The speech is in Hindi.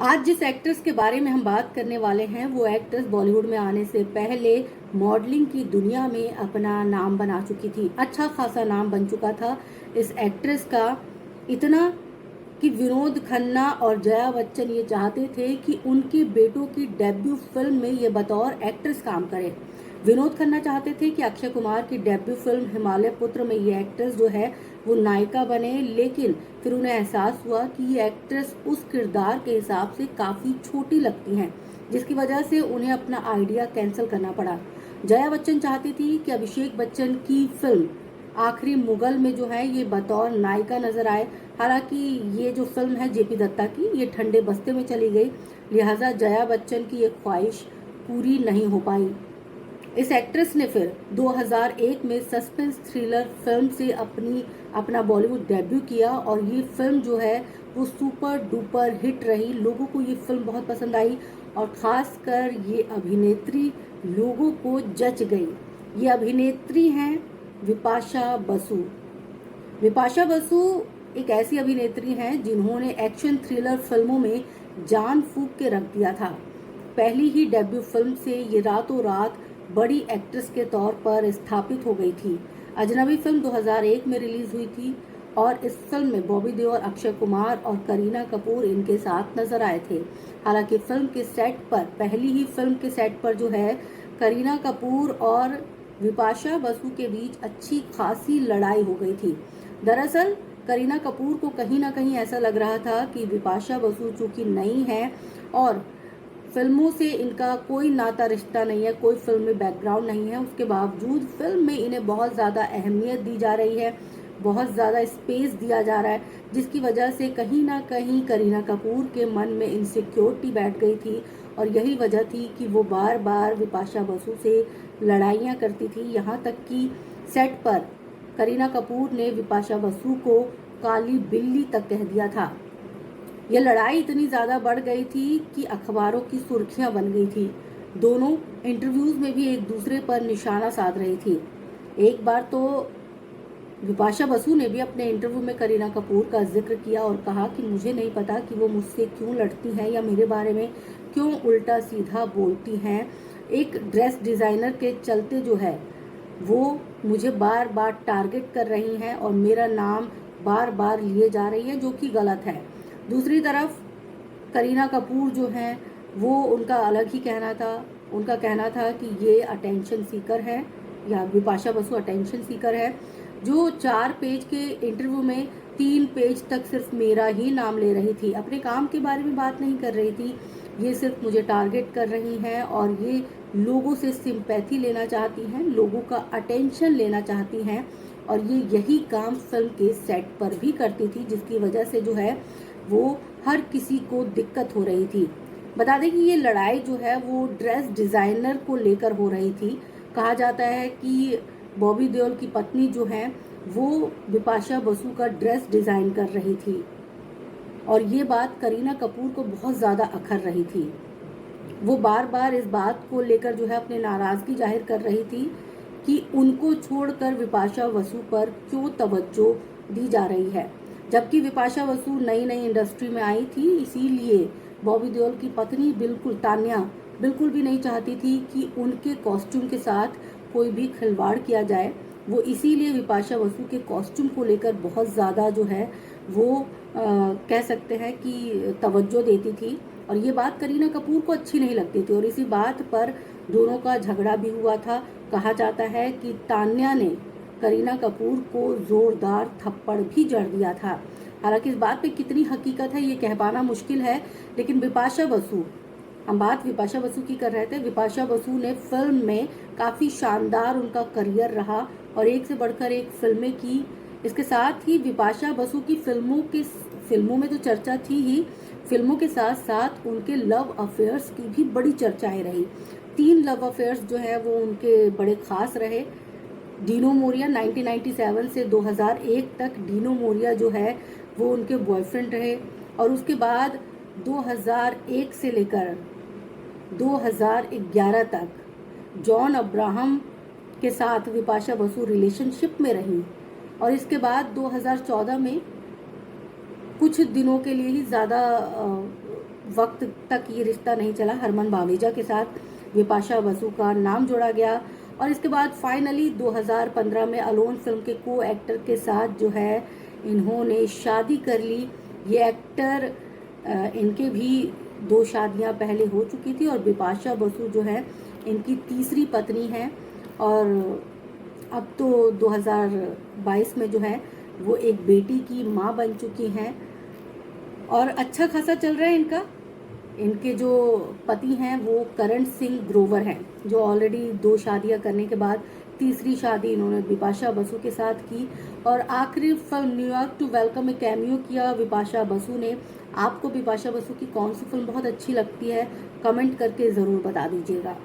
आज जिस एक्ट्रेस के बारे में हम बात करने वाले हैं वो एक्ट्रेस बॉलीवुड में आने से पहले मॉडलिंग की दुनिया में अपना नाम बना चुकी थी। अच्छा खासा नाम बन चुका था इस एक्ट्रेस का, इतना कि विनोद खन्ना और जया बच्चन ये चाहते थे कि उनके बेटों की डेब्यू फिल्म में ये बतौर एक्ट्रेस काम करे। विनोद खन्ना चाहते थे कि अक्षय कुमार की डेब्यू फिल्म हिमालय पुत्र में ये एक्ट्रेस जो है वो नायिका बने, लेकिन फिर उन्हें एहसास हुआ कि ये एक्ट्रेस उस किरदार के हिसाब से काफ़ी छोटी लगती हैं, जिसकी वजह से उन्हें अपना आइडिया कैंसिल करना पड़ा। जया बच्चन चाहती थी कि अभिषेक बच्चन की फिल्म आखिरी मुगल में जो है ये बतौर नायिका नजर आए। हालांकि ये जो फिल्म है जेपी दत्ता की, ये ठंडे बस्ते में चली गई, लिहाजा जया बच्चन की ये ख्वाहिश पूरी नहीं हो पाई। इस एक्ट्रेस ने फिर 2001 में सस्पेंस थ्रिलर फिल्म से अपना बॉलीवुड डेब्यू किया और ये फिल्म जो है वो सुपर डुपर हिट रही। लोगों को ये फिल्म बहुत पसंद आई और ख़ासकर ये अभिनेत्री लोगों को जच गई। ये अभिनेत्री हैं विपाशा बसु। विपाशा बसु एक ऐसी अभिनेत्री हैं जिन्होंने एक्शन थ्रिलर फिल्मों में जान फूंक के रख दिया था। पहली ही डेब्यू फिल्म से ये रातों रात बड़ी एक्ट्रेस के तौर पर स्थापित हो गई थी। अजनबी फिल्म 2001 में रिलीज हुई थी और इस फिल्म में बॉबी देओल, अक्षय कुमार और करीना कपूर इनके साथ नजर आए थे। हालांकि फिल्म के सेट पर, पहली ही फिल्म के सेट पर जो है करीना कपूर और विपाशा बसु के बीच अच्छी खासी लड़ाई हो गई थी। दरअसल करीना कपूर को कहीं ना कहीं ऐसा लग रहा था कि विपाशा बसु चूंकि नई है और फिल्मों से इनका कोई नाता रिश्ता नहीं है, कोई फिल्म में बैकग्राउंड नहीं है, उसके बावजूद फिल्म में इन्हें बहुत ज़्यादा अहमियत दी जा रही है, बहुत ज़्यादा स्पेस दिया जा रहा है, जिसकी वजह से कहीं ना कहीं करीना कपूर के मन में इनसिक्योरिटी बैठ गई थी और यही वजह थी कि वो बार बार विपाशा बसु से लड़ाइयाँ करती थी। यहाँ तक कि सेट पर करीना कपूर ने विपाशा बसु को काली बिल्ली तक कह दिया था। यह लड़ाई इतनी ज़्यादा बढ़ गई थी कि अखबारों की सुर्खियां बन गई थी। दोनों इंटरव्यूज में भी एक दूसरे पर निशाना साध रही थी। एक बार तो विपाशा बसु ने भी अपने इंटरव्यू में करीना कपूर का जिक्र किया और कहा कि मुझे नहीं पता कि वो मुझसे क्यों लड़ती हैं या मेरे बारे में क्यों उल्टा सीधा बोलती हैं। एक ड्रेस डिज़ाइनर के चलते जो है वो मुझे बार बार टारगेट कर रही हैं और मेरा नाम बार बार लिए जा रही है, जो कि गलत है। दूसरी तरफ करीना कपूर जो हैं वो उनका अलग ही कहना था। उनका कहना था कि ये अटेंशन सीकर है या विपाशा बसु अटेंशन सीकर है, जो 4 पेज के इंटरव्यू में 3 पेज तक सिर्फ मेरा ही नाम ले रही थी, अपने काम के बारे में बात नहीं कर रही थी। ये सिर्फ मुझे टारगेट कर रही हैं और ये लोगों से सिंपैथी लेना चाहती हैं, लोगों का अटेंशन लेना चाहती हैं और ये यही काम फिल्म के सेट पर भी करती थी, जिसकी वजह से जो है वो हर किसी को दिक्कत हो रही थी। बता दें कि ये लड़ाई जो है वो ड्रेस डिज़ाइनर को लेकर हो रही थी। कहा जाता है कि बॉबी देओल की पत्नी जो है वो विपाशा बसु का ड्रेस डिज़ाइन कर रही थी और ये बात करीना कपूर को बहुत ज़्यादा अखर रही थी। वो बार बार इस बात को लेकर जो है अपनी नाराज़गी जाहिर कर रही थी कि उनको छोड़कर विपाशा बसु पर क्यों तवज्जो दी जा रही है, जबकि विपाशा बसु नई नई इंडस्ट्री में आई थी। इसीलिए बॉबी देओल की पत्नी तान्या बिल्कुल भी नहीं चाहती थी कि उनके कॉस्ट्यूम के साथ कोई भी खिलवाड़ किया जाए। वो इसीलिए विपाशा बसु के कॉस्ट्यूम को लेकर बहुत ज़्यादा जो है वो कह सकते हैं कि तवज्जो देती थी और ये बात करीना कपूर को अच्छी नहीं लगती थी और इसी बात पर दोनों का झगड़ा भी हुआ था। कहा जाता है कि तान्या ने करीना कपूर को जोरदार थप्पड़ भी जड़ दिया था। हालांकि इस बात पे कितनी हकीकत है ये कह पाना मुश्किल है, लेकिन विपाशा बसु, हम बात विपाशा बसु की कर रहे थे, विपाशा बसु ने फिल्म में काफ़ी शानदार उनका करियर रहा और एक से बढ़कर एक फिल्में की। इसके साथ ही विपाशा बसु की फिल्मों में तो चर्चा थी ही, फिल्मों के साथ साथ उनके लव अफेयर्स की भी बड़ी चर्चाएं रही। 3 लव अफेयर्स जो है वो उनके बड़े खास रहे। डीनो मोरिया 1997 से 2001 तक डीनो मोरिया जो है वो उनके बॉयफ्रेंड रहे और उसके बाद 2001 से लेकर 2011 तक जॉन अब्राहम के साथ विपाशा बसु रिलेशनशिप में रही और इसके बाद 2014 में कुछ दिनों के लिए ही ज़्यादा वक्त तक ये रिश्ता नहीं चला। हरमन बावेजा के साथ बिपाशा बसु का नाम जोड़ा गया और इसके बाद फाइनली 2015 में अलोन फिल्म के को एक्टर के साथ जो है इन्होंने शादी कर ली। ये एक्टर इनके भी 2 शादियां पहले हो चुकी थी और बिपाशा बसु जो है इनकी तीसरी पत्नी है और अब तो 2022 में जो है वो एक बेटी की माँ बन चुकी हैं और अच्छा खासा चल रहा है इनका। इनके जो पति हैं वो करण सिंह ग्रोवर हैं, जो ऑलरेडी 2 शादियां करने के बाद तीसरी शादी इन्होंने बिपाशा बसु के साथ की और आखिरी फिल्म न्यूयॉर्क टू वेलकम में कैमियो किया बिपाशा बसु ने। आपको बिपाशा बसु की कौन सी फिल्म बहुत अच्छी लगती है, कमेंट करके ज़रूर बता दीजिएगा।